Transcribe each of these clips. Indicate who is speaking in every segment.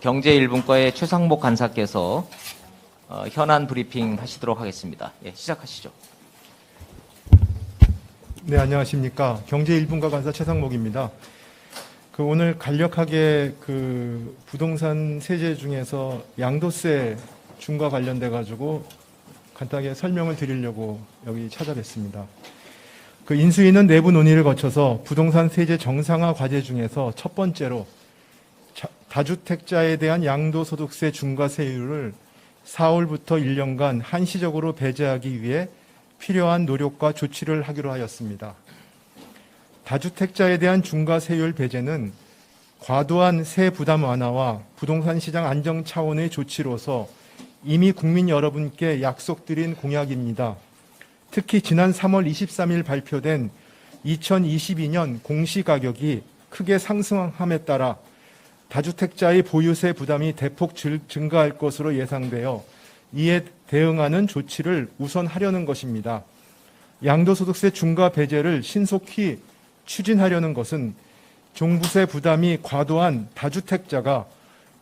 Speaker 1: 경제1분과의 최상목 간사께서 현안 브리핑 하시도록 하겠습니다. 예, 시작하시죠.
Speaker 2: 네, 안녕하십니까. 경제1분과 간사 최상목입니다. 오늘 간략하게 부동산 세제 중에서 양도세 중과 관련돼 가지고 간단하게 설명을 드리려고 여기 찾아뵙습니다. 인수위는 내부 논의를 거쳐서 부동산 세제 정상화 과제 중에서 첫 번째로 다주택자에 대한 양도소득세 중과세율을 4월부터 1년간 한시적으로 배제하기 위해 필요한 노력과 조치를 하기로 하였습니다. 다주택자에 대한 중과세율 배제는 과도한 세 부담 완화와 부동산 시장 안정 차원의 조치로서 이미 국민 여러분께 약속드린 공약입니다. 특히 지난 3월 23일 발표된 2022년 공시가격이 크게 상승함에 따라 다주택자의 보유세 부담이 대폭 증가할 것으로 예상되어 이에 대응하는 조치를 우선하려는 것입니다. 양도소득세 중과 배제를 신속히 추진하려는 것은 종부세 부담이 과도한 다주택자가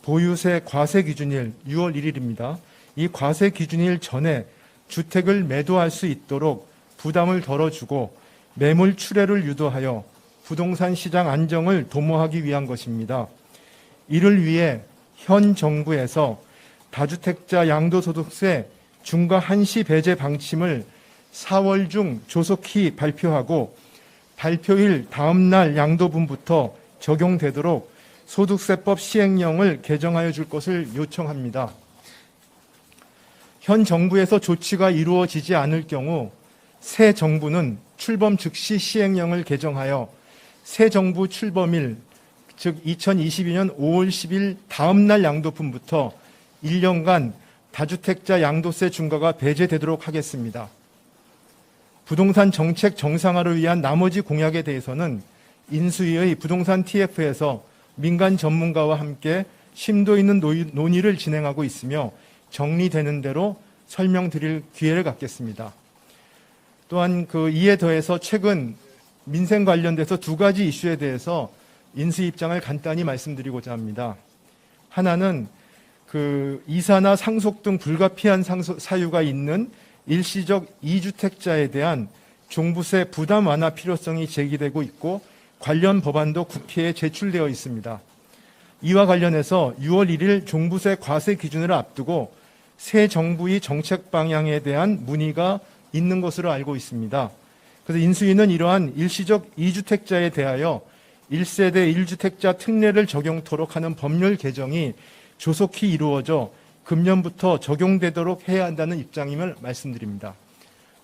Speaker 2: 보유세 과세 기준일 6월 1일입니다. 이 과세 기준일 전에 주택을 매도할 수 있도록 부담을 덜어주고 매물 출회를 유도하여 부동산 시장 안정을 도모하기 위한 것입니다. 이를 위해 현 정부에서 다주택자 양도소득세 중과 한시 배제 방침을 4월 중 조속히 발표하고 발표일 다음 날 양도분부터 적용되도록 소득세법 시행령을 개정하여 줄 것을 요청합니다. 현 정부에서 조치가 이루어지지 않을 경우 새 정부는 출범 즉시 시행령을 개정하여 새 정부 출범일 즉 2022년 5월 10일 다음 날 양도분부터 1년간 다주택자 양도세 중과가 배제되도록 하겠습니다. 부동산 정책 정상화를 위한 나머지 공약에 대해서는 인수위의 부동산 TF에서 민간 전문가와 함께 심도 있는 논의를 진행하고 있으며 정리되는 대로 설명드릴 기회를 갖겠습니다. 또한 이에 더해서 최근 민생 관련돼서 두 가지 이슈에 대해서 인수위 입장을 간단히 말씀드리고자 합니다. 하나는 이사나 상속 등 불가피한 사유가 있는 일시적 2주택자에 대한 종부세 부담 완화 필요성이 제기되고 있고 관련 법안도 국회에 제출되어 있습니다. 이와 관련해서 6월 1일 종부세 과세 기준을 앞두고 새 정부의 정책 방향에 대한 문의가 있는 것으로 알고 있습니다. 그래서 인수위는 이러한 일시적 2주택자에 대하여 1세대 1주택자 특례를 적용토록 하는 법률 개정이 조속히 이루어져 금년부터 적용되도록 해야 한다는 입장임을 말씀드립니다.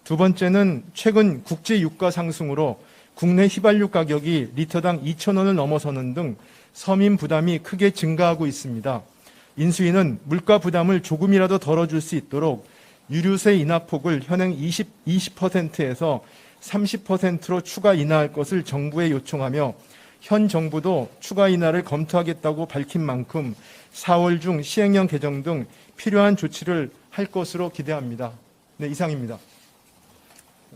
Speaker 2: 두 번째는 최근 국제 유가 상승으로 국내 휘발유 가격이 리터당 2,000원을 넘어서는 등 서민 부담이 크게 증가하고 있습니다. 인수위는 물가 부담을 조금이라도 덜어줄 수 있도록 유류세 인하폭을 현행 20%에서 30%로 추가 인하할 것을 정부에 요청하며 현 정부도 추가 인하를 검토하겠다고 밝힌 만큼 4월 중 시행령 개정 등 필요한 조치를 할 것으로 기대합니다. 네, 이상입니다.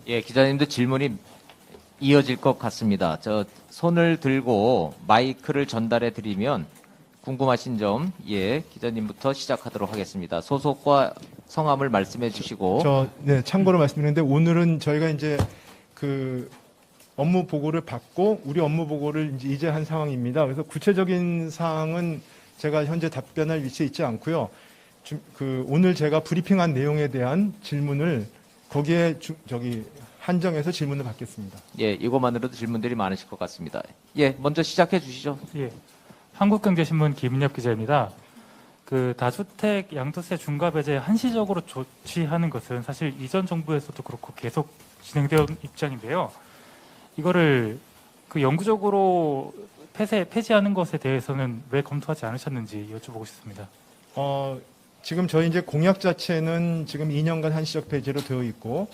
Speaker 1: 예, 기자님도 질문이 이어질 것 같습니다. 손을 들고 마이크를 전달해 드리면 궁금하신 점, 기자님부터 시작하도록 하겠습니다. 소속과 성함을 말씀해 주시고.
Speaker 2: 참고로 말씀드리는데 오늘은 저희가 이제 업무 보고를 받고 우리 업무 보고를 이제 한 상황입니다. 그래서 구체적인 사항은 제가 현재 답변할 위치에 있지 않고요. 오늘 제가 브리핑한 내용에 대한 질문을 거기에 한정해서 질문을 받겠습니다.
Speaker 1: 예, 이것만으로도 질문들이 많으실 것 같습니다. 예, 먼저 시작해 주시죠.
Speaker 3: 예, 한국경제신문 김은엽 기자입니다. 다주택 양도세 중과 배제 한시적으로 조치하는 것은 사실 이전 정부에서도 그렇고 계속 진행되어 온 입장인데요. 이거를 영구적으로 폐지하는 것에 대해서는 왜 검토하지 않으셨는지 여쭤보고 싶습니다.
Speaker 2: 지금 저희 이제 공약 자체는 지금 2년간 한시적 배제로 되어 있고,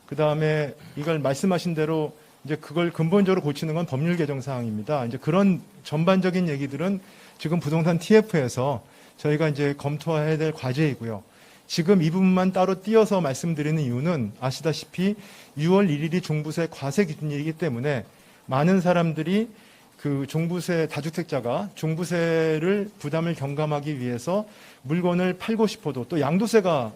Speaker 2: 그 다음에 이걸 말씀하신 대로 이제 그걸 근본적으로 고치는 건 법률 개정 사항입니다. 이제 그런 전반적인 얘기들은 지금 부동산 TF에서 저희가 이제 검토해야 될 과제이고요. 지금 이 부분만 따로 띄어서 말씀드리는 이유는 아시다시피 6월 1일이 종부세 과세 기준이기 때문에 많은 사람들이 그 종부세 다주택자가 종부세를 부담을 경감하기 위해서 물건을 팔고 싶어도 또 양도세가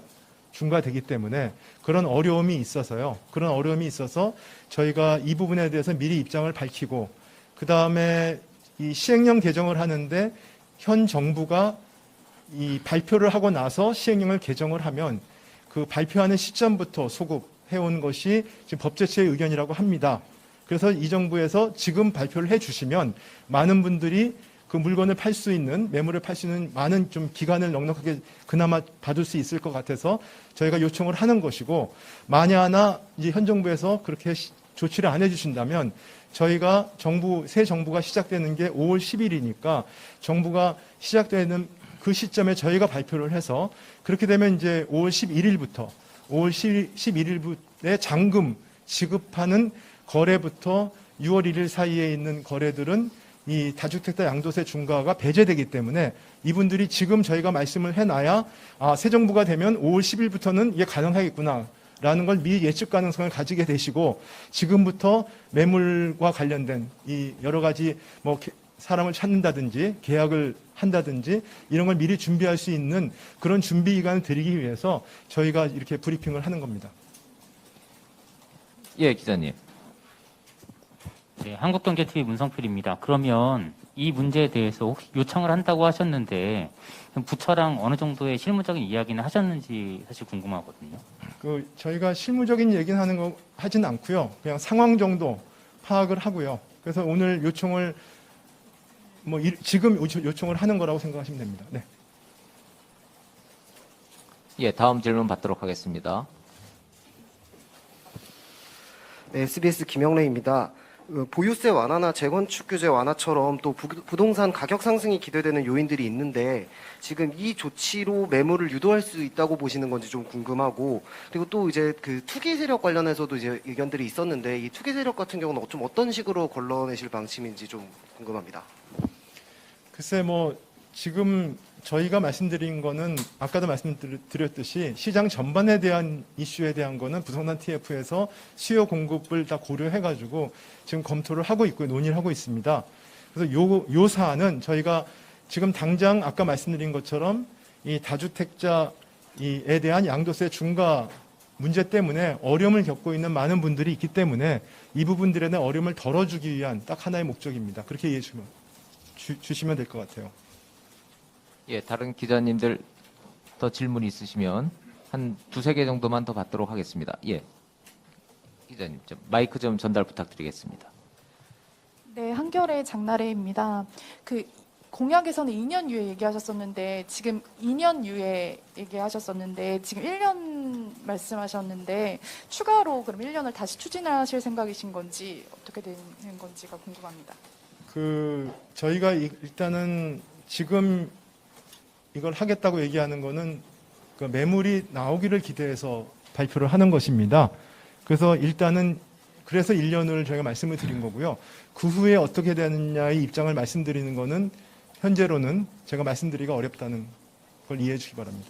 Speaker 2: 중과되기 때문에 그런 어려움이 있어서요. 그런 어려움이 있어서 저희가 이 부분에 대해서 미리 입장을 밝히고 그 다음에 이 시행령 개정을 하는데 현 정부가 이 발표를 하고 나서 시행령을 개정을 하면 그 발표하는 시점부터 소급해온 것이 지금 법제처의 의견이라고 합니다. 그래서 이 정부에서 지금 발표를 해주시면 많은 분들이 그 물건을 팔 수 있는, 매물을 팔 수 있는 많은 좀 기간을 넉넉하게 그나마 받을 수 있을 것 같아서 저희가 요청을 하는 것이고, 만에 하나 이제 현 정부에서 그렇게 조치를 안 해주신다면 저희가 새 정부가 시작되는 게 5월 10일이니까 정부가 시작되는 그 시점에 저희가 발표를 해서 그렇게 되면 이제 5월 11일부터의 잔금 지급하는 거래부터 6월 1일 사이에 있는 거래들은 이 다주택자 양도세 중과가 배제되기 때문에 이분들이 지금 저희가 말씀을 해놔야 새 정부가 되면 5월 10일부터는 이게 가능하겠구나라는 걸 미리 예측 가능성을 가지게 되시고, 지금부터 매물과 관련된 이 여러 가지 뭐 사람을 찾는다든지 계약을 한다든지 이런 걸 미리 준비할 수 있는 그런 준비 기간을 드리기 위해서 저희가 이렇게 브리핑을 하는 겁니다.
Speaker 1: 예, 기자님.
Speaker 4: 네, 한국경제TV 문성필입니다. 그러면 이 문제에 대해서 혹시 요청을 한다고 하셨는데 부처랑 어느 정도의 실무적인 이야기는 하셨는지 사실 궁금하거든요.
Speaker 2: 저희가 실무적인 얘기는 하진 않고요. 그냥 상황 정도 파악을 하고요. 그래서 오늘 요청을 지금 요청을 하는 거라고 생각하시면 됩니다. 네.
Speaker 1: 예, 다음 질문 받도록 하겠습니다.
Speaker 5: 네, SBS 김영래입니다. 보유세 완화나 재건축 규제 완화처럼 또 부동산 가격 상승이 기대되는 요인들이 있는데 지금 이 조치로 매물을 유도할 수 있다고 보시는 건지 좀 궁금하고, 그리고 또 이제 그 투기 세력 관련해서도 이제 의견들이 있었는데 이 투기 세력 같은 경우는 좀 어떤 식으로 걸러내실 방침인지 좀 궁금합니다.
Speaker 2: 글쎄 지금 저희가 말씀드린 거는 아까도 말씀드렸듯이 시장 전반에 대한 이슈에 대한 거는 부동산 TF에서 수요 공급을 다 고려해가지고 지금 검토를 하고 있고 논의를 하고 있습니다. 그래서 요 사안은 저희가 지금 당장 아까 말씀드린 것처럼 이 다주택자에 대한 양도세 중과 문제 때문에 어려움을 겪고 있는 많은 분들이 있기 때문에 이 부분들에 대한 어려움을 덜어주기 위한 딱 하나의 목적입니다. 그렇게 이해해 주시면 될 것 같아요.
Speaker 1: 예, 다른 기자님들 더 질문 있으시면 한 두세 개 정도만 더 받도록 하겠습니다. 예. 기자님, 마이크 좀 전달 부탁드리겠습니다.
Speaker 6: 네, 한겨레 장나래입니다. 공약에서는 2년 유예 얘기하셨었는데 지금 2년 유예 얘기하셨었는데 지금 1년 말씀하셨는데 추가로 그럼 1년을 다시 추진하실 생각이신 건지 어떻게 되는 건지가 궁금합니다.
Speaker 2: 저희가 일단은 지금 이걸 하겠다고 얘기하는 거는 매물이 나오기를 기대해서 발표를 하는 것입니다. 그래서 일단은 그래서 1년을 저희가 말씀을 드린 거고요. 그 후에 어떻게 되느냐의 입장을 말씀드리는 거는 현재로는 제가 말씀드리기가 어렵다는 걸 이해해 주시기 바랍니다.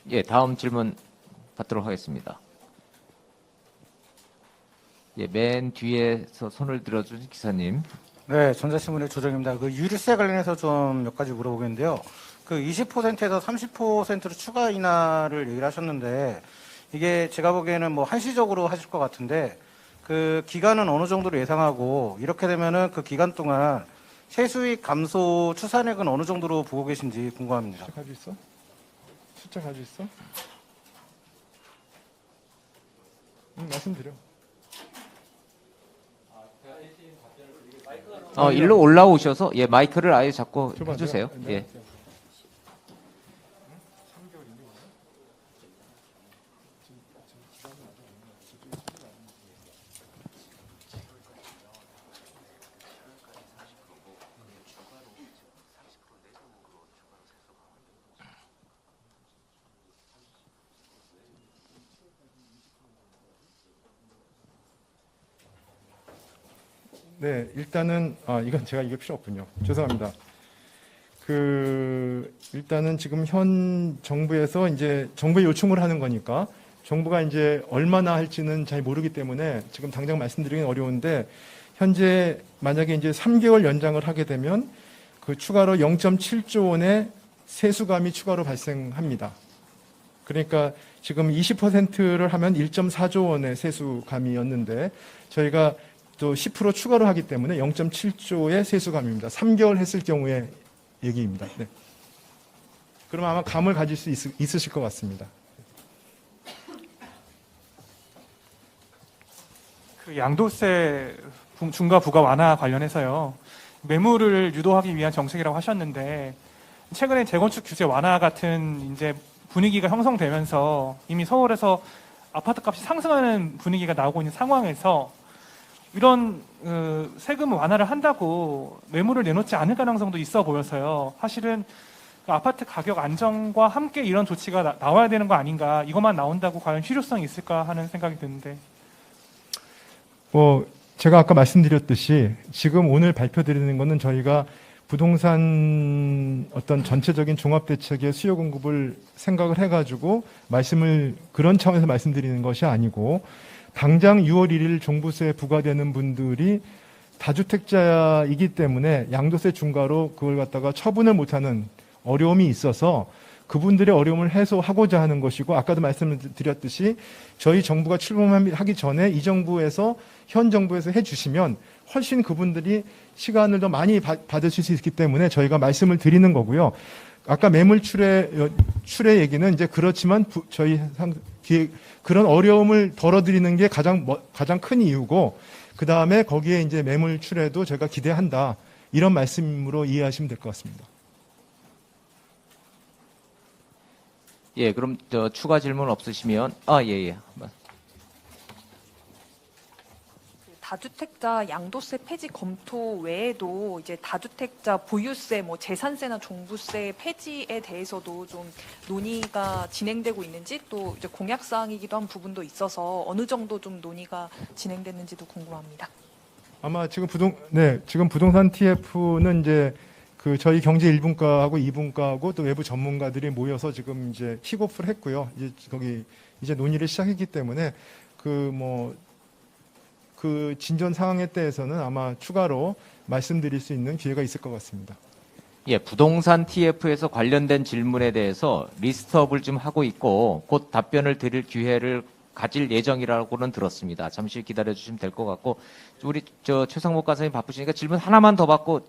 Speaker 1: 예, 다음 질문 받도록 하겠습니다. 예, 맨 뒤에서 손을 들어준 기사님.
Speaker 7: 네, 전자신문의 조정입니다. 유류세 관련해서 좀 몇 가지 물어보겠는데요. 20%에서 30%로 추가 인하를 얘기를 하셨는데 이게 제가 보기에는 한시적으로 하실 것 같은데 기간은 어느 정도로 예상하고 이렇게 되면은 그 기간 동안 세수익 감소 추산액은 어느 정도로 보고 계신지 궁금합니다.
Speaker 2: 숫자 가지고 있어? 숫자 가지고 있어? 말씀드려.
Speaker 1: 일로 올라오셔서 예, 마이크를 아예 잡고
Speaker 2: 줘봐,
Speaker 1: 해주세요.
Speaker 2: 내가
Speaker 1: 예.
Speaker 2: 할게요. 네, 일단은 이건 제가 이게 필요 없군요. 죄송합니다. 일단은 지금 현 정부에서 이제 정부에 요청을 하는 거니까 정부가 이제 얼마나 할지는 잘 모르기 때문에 지금 당장 말씀드리긴 어려운데 현재 만약에 이제 3개월 연장을 하게 되면 그 추가로 0.7조 원의 세수감이 추가로 발생합니다. 그러니까 지금 20%를 하면 1.4조 원의 세수감이었는데 저희가 또 10% 추가로 하기 때문에 0.7조의 세수감입니다. 3개월 했을 경우의 얘기입니다. 네. 그럼 아마 감을 가질 수 있으실 것 같습니다.
Speaker 3: 그 양도세 중과 부과 완화 관련해서요. 매물을 유도하기 위한 정책이라고 하셨는데 최근에 재건축 규제 완화 같은 이제 분위기가 형성되면서 이미 서울에서 아파트 값이 상승하는 분위기가 나오고 있는 상황에서 이런 세금 완화를 한다고 매물을 내놓지 않을 가능성도 있어 보여서요. 사실은 그 아파트 가격 안정과 함께 이런 조치가 나와야 되는 거 아닌가, 이것만 나온다고 과연 실효성이 있을까 하는 생각이 드는데.
Speaker 2: 제가 아까 말씀드렸듯이 지금 오늘 발표드리는 것은 저희가 부동산 어떤 전체적인 종합대책의 수요 공급을 생각을 해가지고 그런 차원에서 말씀드리는 것이 아니고 당장 6월 1일 종부세 부과되는 분들이 다주택자이기 때문에 양도세 중과로 그걸 갖다가 처분을 못하는 어려움이 있어서 그분들의 어려움을 해소하고자 하는 것이고, 아까도 말씀을 드렸듯이 저희 정부가 출범하기 전에 현 정부에서 해주시면 훨씬 그분들이 시간을 더 많이 받으실 수 있기 때문에 저희가 말씀을 드리는 거고요. 아까 매물 출의 얘기는 이제 그렇지만 그런 어려움을 덜어드리는 게 가장 큰 이유고, 그 다음에 거기에 이제 매물 출에도 저희가 기대한다, 이런 말씀으로 이해하시면 될 것 같습니다.
Speaker 1: 예, 그럼 추가 질문 없으시면 예.
Speaker 8: 다주택자 양도세 폐지 검토 외에도 이제 다주택자 보유세, 재산세나 종부세 폐지에 대해서도 좀 논의가 진행되고 있는지, 또 이제 공약 사항이기도 한 부분도 있어서 어느 정도 좀 논의가 진행됐는지도 궁금합니다.
Speaker 2: 아마 지금 부동산 TF는 이제 저희 경제 1분과하고 2분과하고 또 외부 전문가들이 모여서 지금 이제 킥오프를 했고요. 이제 논의를 시작했기 때문에 그 진전 상황에 대해서는 아마 추가로 말씀드릴 수 있는 기회가 있을 것 같습니다.
Speaker 1: 예, 부동산 TF에서 관련된 질문에 대해서 리스트업을 좀 하고 있고 곧 답변을 드릴 기회를 가질 예정이라고는 들었습니다. 잠시 기다려 주시면 될 것 같고, 우리 최상목 과장님 바쁘시니까 질문 하나만 더 받고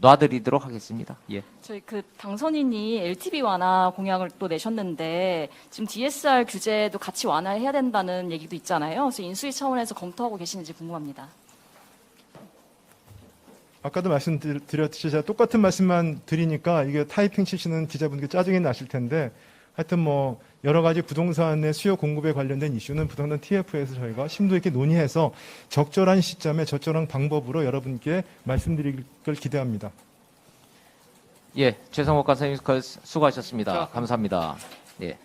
Speaker 1: 놔드리도록 하겠습니다. 예.
Speaker 9: 저희 당선인이 LTV 완화 공약을 또 내셨는데 지금 DSR 규제도 같이 완화해야 된다는 얘기도 있잖아요. 그래서 인수위 차원에서 검토하고 계시는지 궁금합니다.
Speaker 2: 아까도 말씀드렸듯이 제가 똑같은 말씀만 드리니까 이게 타이핑 치시는 기자분들께 짜증이 나실 텐데, 하여튼 여러 가지 부동산의 수요 공급에 관련된 이슈는 부동산 TF에서 저희가 심도 있게 논의해서 적절한 시점에 적절한 방법으로 여러분께 말씀드릴 걸 기대합니다.
Speaker 1: 예, 최상목 간사님 수고하셨습니다. 감사합니다. 예.